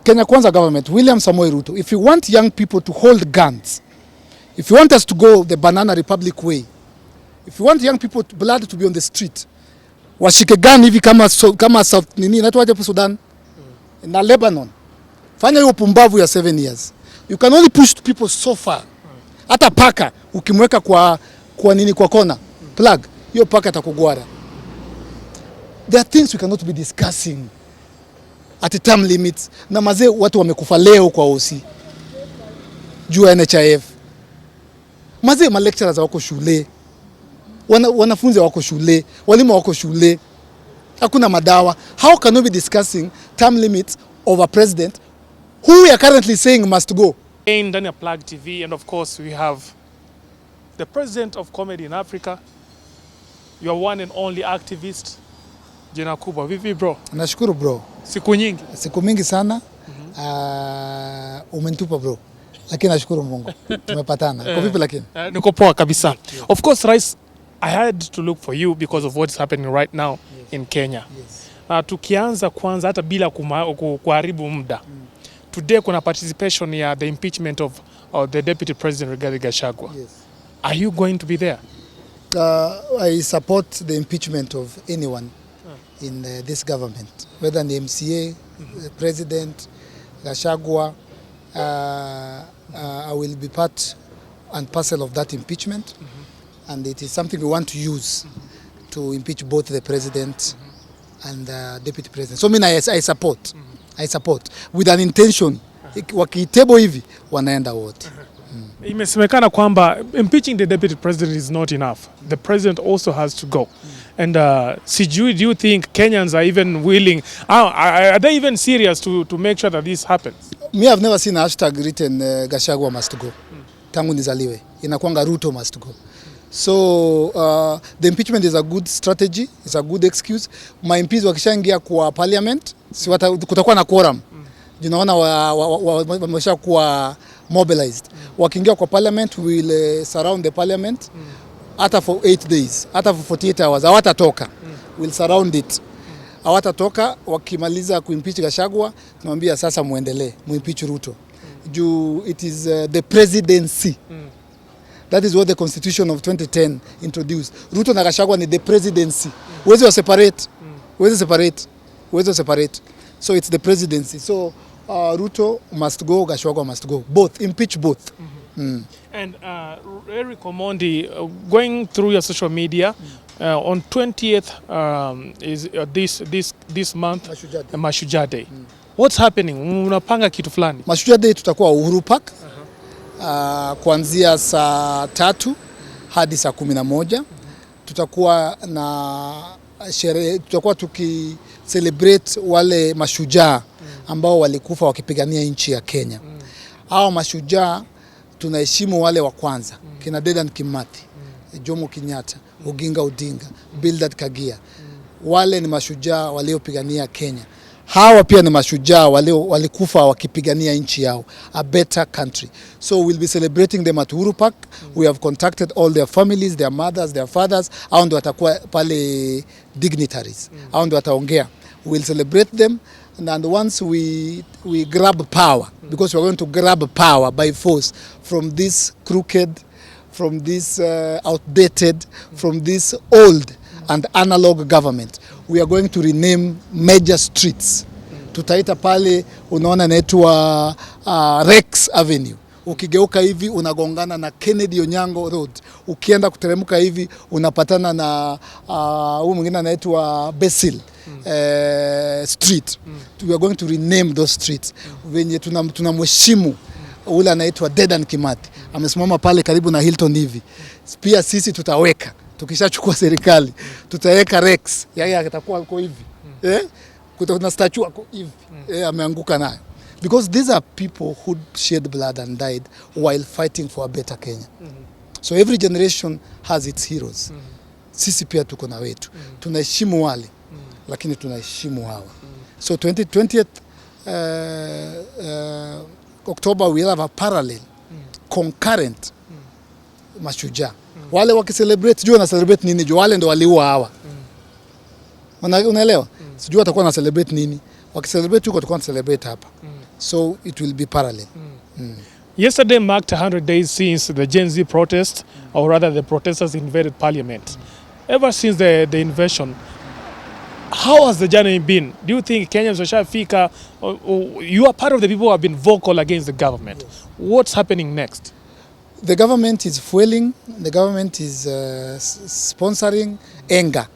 Kenya Kwanza government, William Samoei Ruto, if you want young people to hold guns, if you want us to go the Banana Republic way, if you want young people blood to be on the street, washike gun hivi kama South nini inaitwa hapo Sudan na Lebanon. Fanya hiyo pumbavu ya 7 years. You can only push people so far. Hata paka ukimweka kwa nini kwa kona plug, hiyo paka atakugwara. There are things we cannot be discussing at term limits. Na mazee watu wamekufa leo kwa OC juu ya NHIF. Mazee ma lecturers wako shule, wanafunzi wako shule, walimu wako shule, hakuna madawa. How can we be discussing term limits of a president who we are currently saying must go? Ndani ya Plug TV, and of course we have the president of comedy in Africa, your one and only activist, Jina Kubwa. Vipi bro? Nashukuru bro. Siku nyingi? Siku mingi sana. Umenitupa bro. Lakini nashukuru Mungu. Tumepatana. Kwa vipi lakini? Niko poa kabisa. Of course, Rais, I had to look for you because of what's happening right now in Kenya. Tukianza kwanza hata bila kuharibu muda. Today kuna participation ya the impeachment of the Deputy President Rigathi Gachagua. Are you going to be there? I support the impeachment of anyone in this government, whether the MCA, the President, Gachagua. I will be part and parcel of that impeachment, and it is something we want to use to impeach both the President and the Deputy President. So I support. I support with an intention. Wakitebo hivi wanaenda wote. Imesemekana kwamba impeaching the Deputy President is not enough. The President also has to go. And do you think Kenyans are even willing, are they even serious to make sure that this happens? Me, I've never seen a hashtag written Gachagua must go. Tangu nizaliwe. Inakuanga Ruto must go. So the impeachment is a good strategy, it's a good excuse. My MPs wakishaingia kwa parliament, si kutakuwa na quorum. Jinaona wamesha kuwa mobilized. Wakiingia kwa parliament, we will surround the parliament hata for 8 days, hata for 48 hours. Hawatatoka. We'll surround it. Hawatatoka. Wakimaliza kuimpeach Gachagua, tunamwambia sasa muendelee, muimpeach Ruto. Juu it is the presidency. That is what the constitution of 2010 introduced. Ruto na Gachagua ni the presidency. Wezi wa separate. Wezi separate. So it's the presidency. So Ruto must go, Gachagua must go. Both, impeach both. And Eric Omondi, going through your social media, on 20th is this month, Mashujaa Day. What's happening? Unapanga kitu fulani? Mashujaa Day tutakuwa Uhuru Park. Kuanzia saa 3 hadi saa 11. Tutakuwa na sherehe, tutakuwa tukicelebrate wale mashujaa ambao walikufa wakipigania nchi ya Kenya. Hao mashujaa tunaheshimu wale wa kwanza, kina Dedan Kimathi, Jomo Kenyatta, Oginga Odinga, Bildad Kagia. Wale ni mashujaa waliopigania Kenya. Hawa pia ni mashujaa walikufa wakipigania nchi yao, a better country. So we'll be celebrating them at Uhuru Park. We have contacted all their families, their mothers, their fathers. Hao ndio watakuwa pale dignitaries. Hao ndio wataongea. We'll celebrate them, and once we grab power, because we're going to grab power by force from this crooked, from this outdated, from this old and analog government. We are going to rename major streets. Tutaita pale, unaona inaitwa Rex Avenue. Ukigeuka hivi unagongana na Kennedy Onyango Road. Ukienda kuteremka hivi unapatana na huyu mwingine anaitwa Basil Street. We are going to rename those streets. Venye tunamheshimu ule anaitwa Dedan Kimathi. Amesimama pale karibu na Hilton hivi. Pia sisi tutaweka, tukishachukua serikali, tutaweka Rex. Yeye atakuwa uko hivi. Kuna statue uko hivi. Ameanguka nayo. Because these are people who shed blood and died while fighting for a better Kenya. So every generation has its heroes. Sisi pia tuko na wetu. Tunaheshimu wale, lakini tunaheshimu hawa. So 20th October we'll have a parallel, concurrent mashujaa. Wale wakicelebrate, jua na celebrate nini? Jua wale ndo waliua hawa. Unaelewa? Sijua watakuwa na celebrate nini. Wakicelebrate huko tutakuwa na celebrate hapa. So it will be parallel. Yesterday marked 100 days since the Gen Z protest, or rather the protesters invaded parliament. Ever since the invasion, how has the journey been? Do you think Kenyans washafika, or you are part of the people who have been vocal against the government? Yes. What's happening next? The government is fueling, the government is sponsoring anger.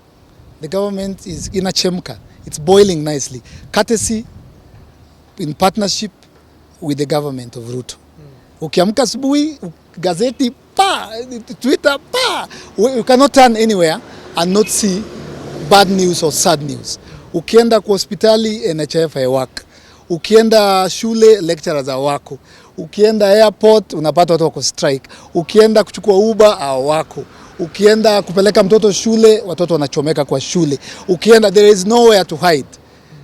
The government is inachemka. It's boiling nicely. Courtesy in partnership with the government of Ruto. Ukiamka asubuhi, gazeti pa, Twitter pa, you cannot turn anywhere and not see bad news or sad news. Ukienda kwa hospitali, NHIF haiwaka. Ukienda shule, lecturers hawako. Ukienda airport, unapata watu wako strike. Ukienda kuchukua Uber, hawako. Ukienda kupeleka mtoto shule, watoto wanachomeka kwa shule. Ukienda, there is nowhere to hide.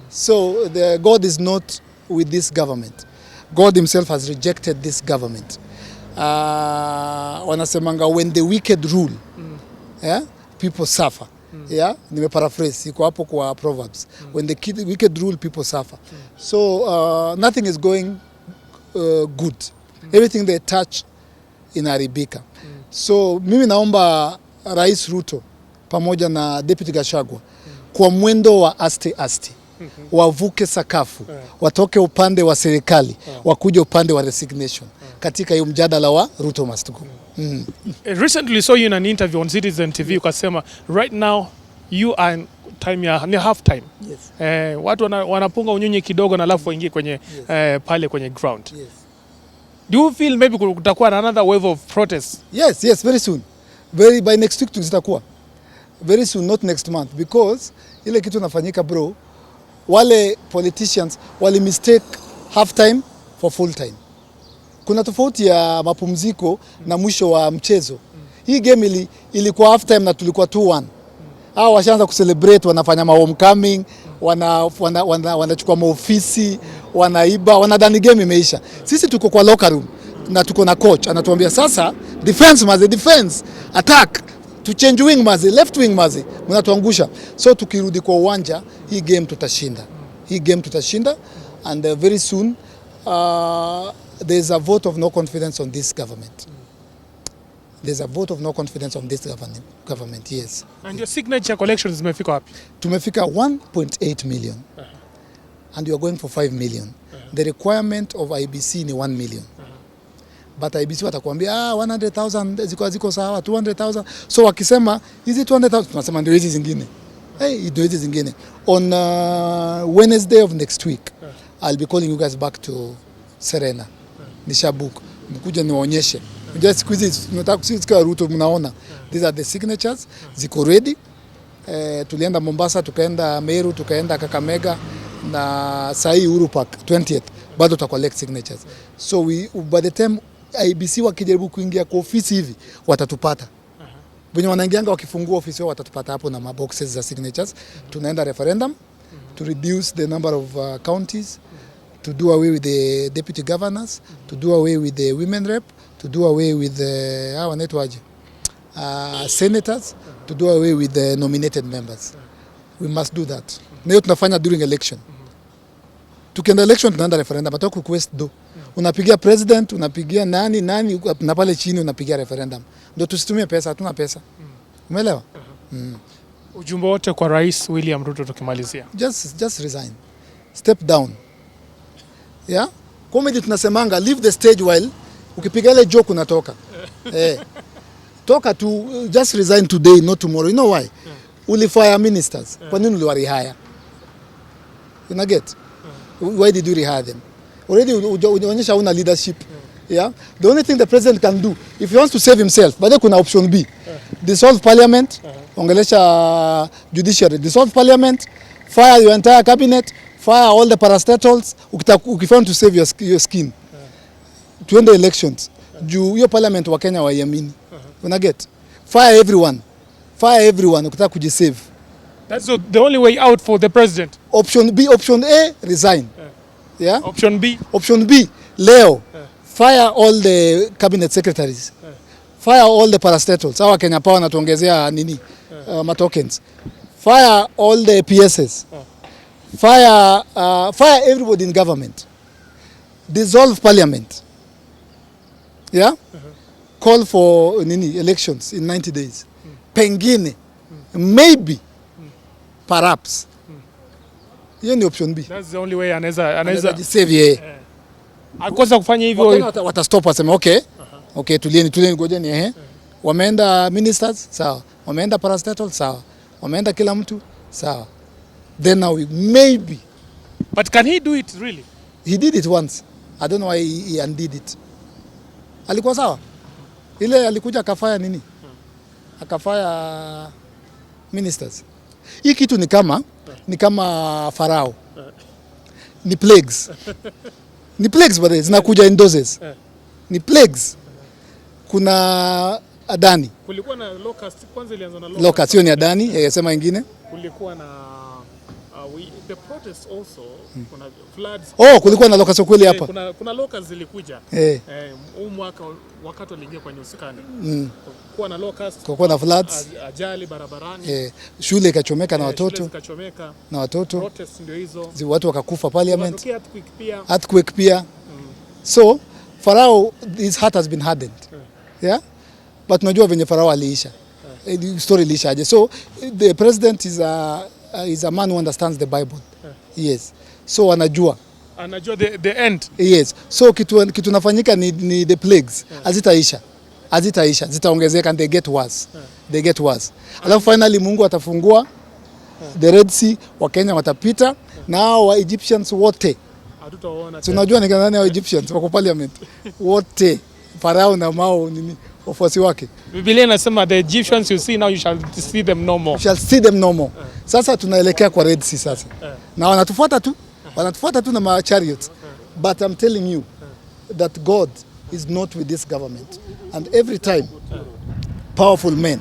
So God is not with this government. God himself has rejected this government. Wanasemanga when the wicked rule, yeah, people suffer. Yeah, nimeparaphrase iko hapo kwa Proverbs. When the wicked rule, people suffer. So nothing is going good. Everything they touch inaharibika. So mimi naomba Rais Ruto pamoja na Deputy Gachagua kwa mwendo wa aste wavuke sakafu, watoke upande wa serikali, wakuje upande wa resignation katika hiyo mjadala wa Ruto must go. Recently saw you in an interview on Citizen TV, ukasema right now you are time ya ni half time. Yes. Watu wanapunga unyunyi kidogo na alafu waingie kwenye pale kwenye ground. Yes. Do you feel maybe kutakuwa another wave of protests? Yes, very soon. By next week tutakuwa. Very soon, not next month, because ile kitu nafanyika bro, wale politicians wali mistake half time for full time. Kuna tofauti ya mapumziko na mwisho wa mchezo. Hii game ilikuwa half time na tulikuwa 2-1. Hao washaanza kucelebrate, wanafanya homecoming, wanachukua maofisi, wanaiba, wanadhani game imeisha. Sisi tuko kwa locker room na tuko na coach anatuambia sasa defense, attack, to change wing maze, left wing maze, mnatuangusha. So tukirudi kwa uwanja, hii game tutashinda. And very soon there's a vote of no confidence on this government. There's a vote of no confidence on this government, yes. And your signature collections zimefika wapi? Tumefika 1.8 million. And you are going for 5 million. The requirement of IBC ni 1 million. But IBC watakuambia 100,000 ziko sawa, 200,000. So wakisema hizi 200,000 tunasema ndio hizi zingine. Ndio hizi zingine. On Wednesday of next week, I'll be calling you guys back to Serena. Nishabook. Mkuja niwaonyeshe. Just siku hizi tunataka kusikia Ruto, mnaona. These are the signatures, ziko ready. Tulienda Mombasa, tukaenda Meru, tukaenda Kakamega na sahi Uhuru Park 20th. Bado tuta collect signatures. So by the time IBC wakijaribu kuingia kwa ofisi hivi watatupata. Wenye wanaingianga wakifungua ofisi wao watatupata hapo na maboxes za signatures. Tunaenda referendum to reduce the number of counties, to do away with the deputy governors, to do away with the women rep, to do away with the senators, to do away with the nominated members. We must do that. Na hiyo tunafanya during election. Tukienda election tunaenda referendum, hata request do. Unapigia president, unapigia nani na pale chini unapigia referendum. Ndio tusitumie pesa, hatuna pesa. Umeelewa? Ujumbe wote kwa Rais William Ruto tukimalizia. Just resign. Step down. Yeah? Comedy tunasemanga leave the stage while ukipiga ile joke unatoka. Toka tu, just resign today, not tomorrow. You know why? Ulifire ministers. Kwa nini uliwarehire? You get? Why did you rehire them? Already unaonyesha una leadership. Yeah? The only thing the president can do, if he wants to save himself, bado kuna option B. Dissolve parliament, ongelesha judiciary, dissolve parliament, fire your entire cabinet, fire all the parastatals, ukifanya to save your skin. Tuende elections. Juu hiyo parliament wa Kenya waiamini. Una get? Fire everyone, ukitaka kujisave. That's the only way out for the president. Option B, option A, resign. Yeah? Option B, leo. Fire all the cabinet secretaries. Fire all the parastatals. Hawa Kenya Power natuongezea nini? Matokens. Fire all the PSS. Fire everybody in government. dissolve parliament, yeah, call for elections in 90 days, pengine, maybe, perhaps, hiyo ni option B. That's the only way anaweza jisave yeye. Akosa kufanya hivyo watastop waseme okay, okay, tulieni ngojeni wameenda ministers sawa, wameenda parastatal sawa, wameenda kila mtu sawa, then now maybe. But can he do it really? He did it once. I don't know why he undid it. Alikuwa sawa. Ile alikuja akafanya nini? Akafanya ministers. Hii kitu ni kama Farao. Ni plagues. Ni plagues bado zinakuja in doses. Ni plagues. Kuna Adani. Kulikuwa na locust, kwanza ilianza na locust. Hiyo ni Adani, yasema ingine. Kulikuwa na the protests also, kuna floods. Oh, kulikuwa na locust kweli hapa. Kuna locust zilikuja. Huu mwaka wakati waliingia kwenye usikani. Kulikuwa na locust. Kulikuwa na floods. Ajali barabarani. Shule ikachomeka na watoto. Shule ikachomeka. Na watoto. Protests ndio hizo. Watu wakakufa parliament. Earthquake pia. So, Farao, his heart has been hardened. Yeah? But unajua venye Farao aliisha. Story iliisha aje. So, the president is a man who understands the Bible. Yes. So, anajua the end. Yes. So, kitu nafanyika ni the plagues. Hazitaisha. Zitaongezeka and they get worse. Alafu finally Mungu atafungua the Red Sea, Wakenya watapita na wa Egyptians wote. Tunajua ni nani wa Egyptians wako parliament. Wote. Farao na Mao wafuasi wake. Biblia inasema the Egyptians you see now you shall see them no more. You shall see them no more. Sasa tunaelekea kwa Red Sea sasa. Na wanatufuata tu na ma chariots. But I'm telling you that God is not with this government. And every time powerful men,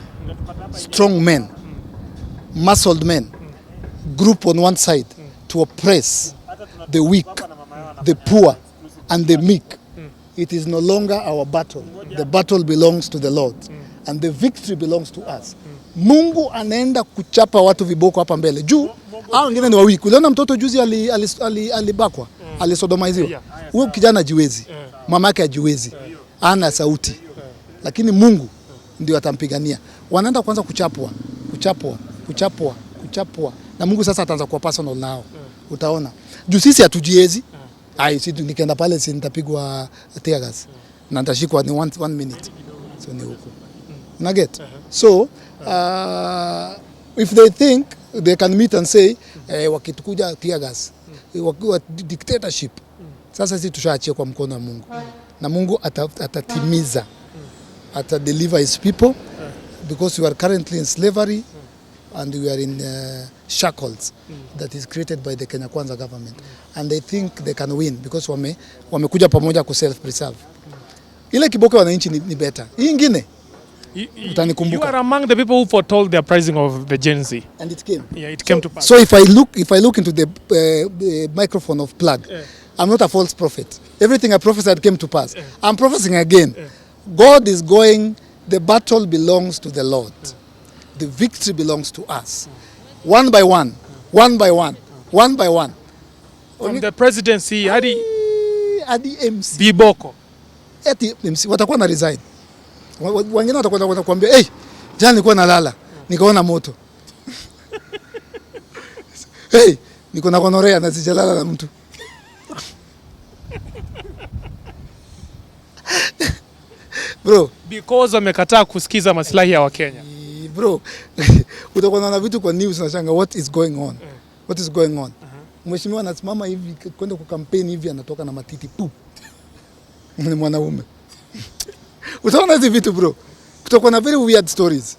strong men, muscled men group on one side to oppress the weak, the poor and the meek, it is no longer our battle. The battle belongs to the Lord. And the victory belongs to us. Mungu anaenda kuchapa watu viboko hapa mbele. Juu, hao wengine ni wawiki. Uliona mtoto juzi alibakwa, alisodomaiziwa. Huyo kijana hajiwezi. Mama yake hajiwezi. Hana sauti. Lakini Mungu ndio atampigania. Wanaenda kwanza kuchapwa. Na Mungu sasa ataanza kuwa personal nao. Utaona. Juu sisi hatujiezi. Si nikienda pale si nitapigwa tear gas. Na nitashikwa ni one minute. So ni huko. Una get? So if they think they can meet and say wakitukuja tear gas, wakiwa dictatorship. Sasa sisi tushaachia kwa mkono wa Mungu. Na Mungu atatimiza. Deliver his people because we are currently in slavery and we are in shackles that is created by the Kenya Kwanza government. And they think they can win because wamekuja pamoja ku self preserve. Ile kiboko wananchi ni better. Hii ingine utanikumbuka. You are among the people who foretold the uprising of the Gen Z. And it came. Yeah, it came to pass. So if I look into the microphone of plug, I'm not a false prophet. Everything I prophesied came to pass. I'm prophesying again. God is going, the battle belongs to the Lord. The victory belongs to us. One by one. From the presidency hadi MC. Biboko. Eti MC watakuwa na resign. Wengine watakwenda kuambia, jana nilikuwa nalala, nikaona moto. Niko na gonorea na sijalala na mtu. Bro, because wamekataa kusikiza maslahi ya Wakenya. Bro, utakuwa na vitu kwa news na shanga what is going on. Mheshimiwa anasimama hivi kwenda ku campaign hivi anatoka na matiti pu. Ni mwanaume. Utaona hizi vitu bro. Kutakuwa na very weird stories.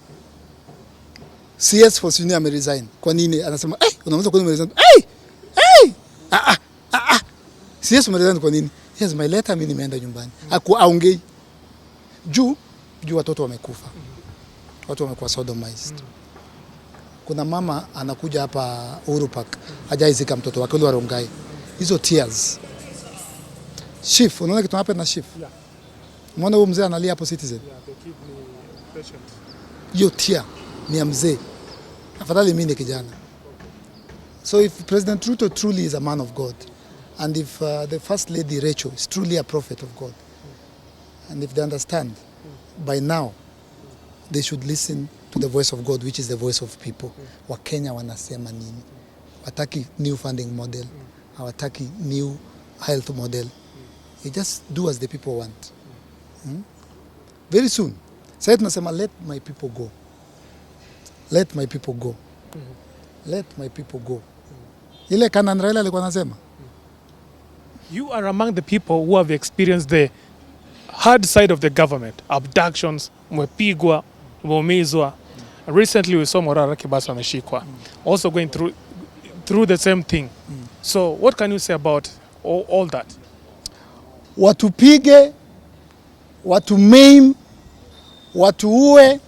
CS for senior ameresign. Kwa nini? Anasema, unaweza kwa nini ameresign? CS ameresign kwa nini? Yes, my letter mimi nimeenda nyumbani. Aongei. Juu watoto wamekufa. Watu wamekuwa sodomized. Kuna mama anakuja hapa Uhuru Park, hajaizika mtoto wake ule wa Rongai. Hizo tears. Chief, unaona kitu hapa na chief? Yeah. Umeona huyo mzee analia hapo Citizen? Yeah, the kidney patient. Hiyo tear ni ya mzee. Afadhali mimi ni kijana. So if President Ruto truly is a man of God, And if the First Lady Rachel is truly a prophet of God, and if they understand, by now, they should listen to the voice of God, which is the voice of people. Wakenya wanasema nini? Wataki new funding model, hawataki new health model. They just do as the people want. Very soon. Sasa tunasema let my people go. Let my people go. Let my people go. Ile Kanan Raila alikuwa anasema. You are among the people who have experienced the hard side of the government. Abductions, mwepigwa, mweumizwa. Recently we saw Morara Kibasa ameshikwa. Also going through the same thing. So what can you say about all that? Watupige, watu maim, watu uwe.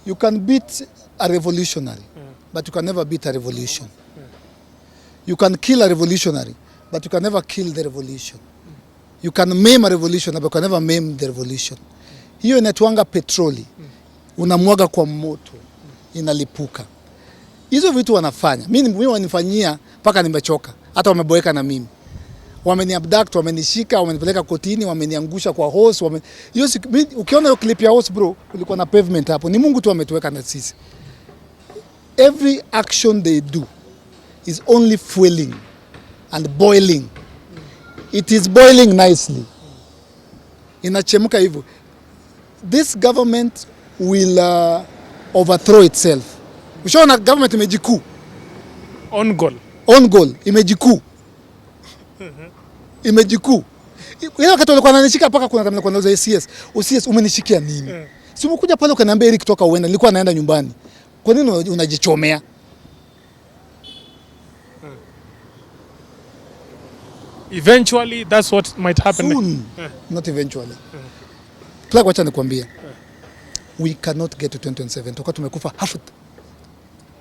You can beat a revolutionary, but you can never beat a revolution. You can kill a revolutionary, but you can never kill the revolution. You can maim a revolution, but you can never maim the revolution. Hiyo inatuanga petroli. Unamwaga kwa moto, inalipuka. Hizo vitu wanafanya. Mimi wanifanyia mpaka nimechoka. Hata wameboeka na mimi. Wameniabduct, wamenishika, wamenipeleka kotini, wameniangusha kwa hose, ukiona hiyo clip ya hose bro, kulikuwa na pavement hapo. Ni Mungu tu ametuweka na sisi. Every action they do is only fueling and boiling. It is boiling nicely. Inachemka hivyo. This government will overthrow itself. Ushaona government imejikuu. On goal, imejikuu. Imejikuu. Ile wakati walikuwa wananishika mpaka kuna tamna kwa OCS. OCS umenishikia nini? Si umekuja pale ukaniambia Eric toka uenda, nilikuwa naenda nyumbani. Kwa nini unajichomea? Eventually that's what might happen. Soon. Not eventually. Plug, wacha nikwambie. We cannot get to 2027. Toka tumekufa half.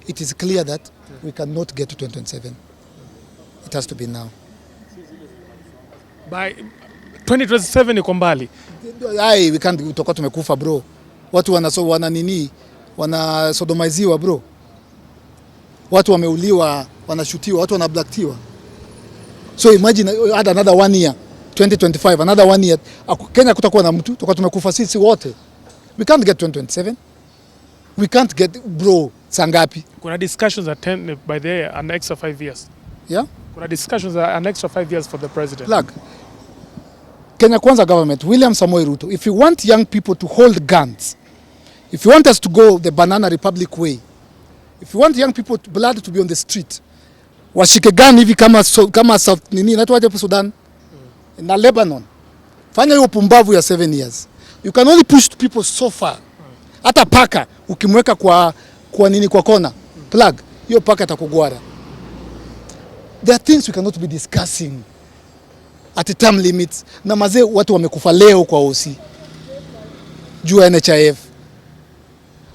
It is clear that we cannot get to 2027. It has to be now. By 2027 iko mbali. We can't, toka tumekufa bro. Watu wanasodomaiziwa bro. Watu wameuliwa, wanashutiwa, watu wanablackiwa. So imagine add another 1 year, 2025, another 1 year. Kenya kutakuwa na mtu, toka tumekufa sisi wote. We can't get 2027. We can't get bro, sangapi. Kuna discussions by an extra 5 years. Yeah? Kuna discussions an extra 5 years for the president. Plug. Kenya Kwanza government, William Samoei Ruto, if you want young people to hold guns, if you want us to go the Banana Republic way, if you want young people blood to be on the street, washike gun hivi kama South nini inaitwa hapo Sudan na Lebanon. Fanya hiyo pumbavu ya 7 years. You can only push people so far. Hata paka ukimweka kwa nini kwa kona. Plug, hiyo paka atakugwara. There are things we cannot be discussing at the term limits. Na mazee watu wamekufa leo kwa OC. Juu ya NHIF.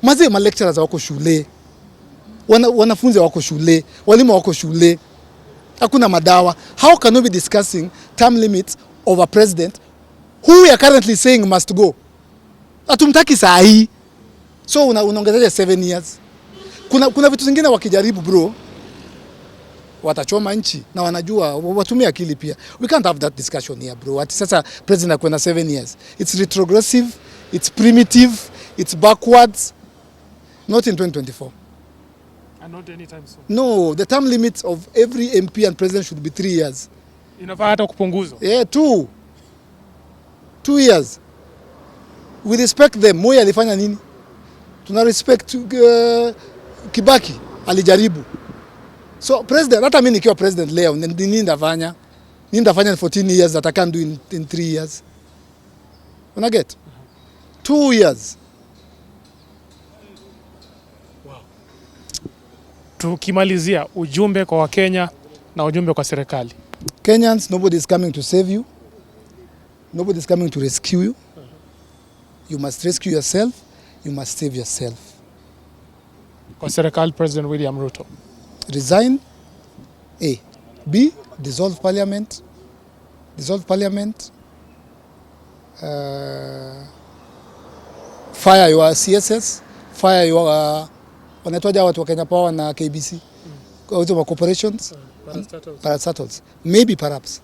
Mazee ma lecturers wako shule. Wanafunzi wako shule, walimu wako shule. Hakuna madawa. How can we be discussing term limits of a president who we are currently saying must go? Hatumtaki saa hii. So unaongezaje 7 years? Kuna vitu zingine wakijaribu bro, watachoma nchi na wanajua watumia akili pia. We can't have that discussion here bro. Ati sasa president akwenda 7 years. It's retrogressive, it's primitive, it's backwards. Not in 2024. And not anytime soon. No, the term limits of every MP and president should be 3 years. Inafaa hata kupunguzwa. Yeah, 2 years. We respect them. Moi alifanya nini? Tuna respect Kibaki alijaribu. So president, hata mimi nikiwa president leo nini ndafanya? Nini ndafanya 14 years that I can do in 3 years? Una get? 2 years. Wow. Tukimalizia ujumbe kwa Wakenya na ujumbe kwa serikali. Kenyans, nobody is coming to save you. Nobody is coming to rescue you. You must rescue yourself. You must save yourself. Kwa serikali, President William Ruto. Resign. A. B. Dissolve parliament. Dissolve parliament. Fire your CSS. Fire your wanaitwaje watu wa Kenya Power na KBC. corporations, parastatals. Maybe perhaps.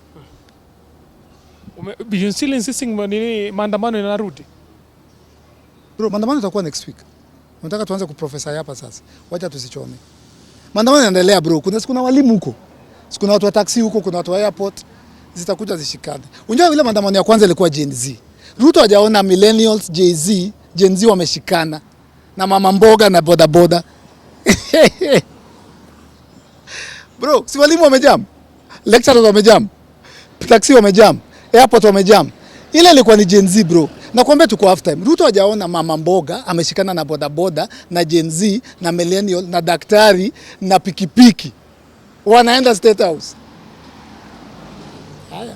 You still insisting maandamano yanarudi? Bro, maandamano itakuwa next week. Unataka tuanze kuprofesa hapa sasa. Wacha tusichome. Maandamano yanaendelea bro. Kuna walimu huko. Kuna watu wa taxi huko, kuna watu wa airport. Zitakuja zishikane. Unajua ile maandamano ya kwanza ilikuwa Gen Z. Ruto hajaona millennials, Gen Z wameshikana na mama mboga na boda boda. Bro, si walimu wamejam. Lecturers wamejam. Taxi wamejam. Airport wamejam. Ile ilikuwa ni Gen Z bro. Nakwambia tuko half time. Ruto hajaona mama mboga ameshikana na boda boda na Gen Z na millennial na daktari na pikipiki. Wanaenda State House. Haya.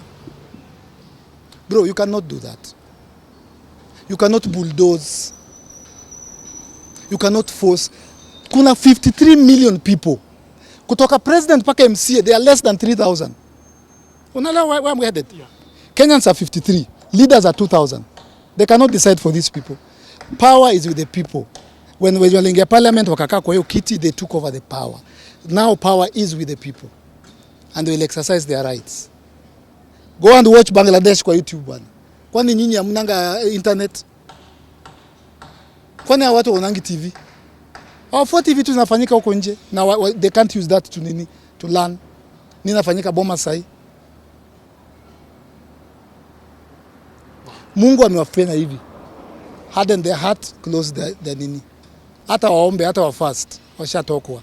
Bro, you cannot do that. You cannot bulldoze. You cannot force. Kuna 53 million people. Kutoka president paka MCA, they are less than 3,000. Unaelewa where I'm headed? Yeah. Kenyans are 53. Leaders are 2,000. They cannot decide for these people. Power is with the people. When waliingia parliament wakakaa kwa hiyo kiti, they took over the power. Now power is with the people. And they will exercise their rights. Go and watch Bangladesh kwa YouTube bwana. Kwani nyinyi hamnanga internet? Kwani hao watu wanangi TV? Hao 40 vitu zinafanyika huko nje na they can't use that to learn. Nini nafanyika Boma sai? Mungu amewafanya hivi. Harden their heart, close their nini. Hata waombe, hata wafast, washatokwa.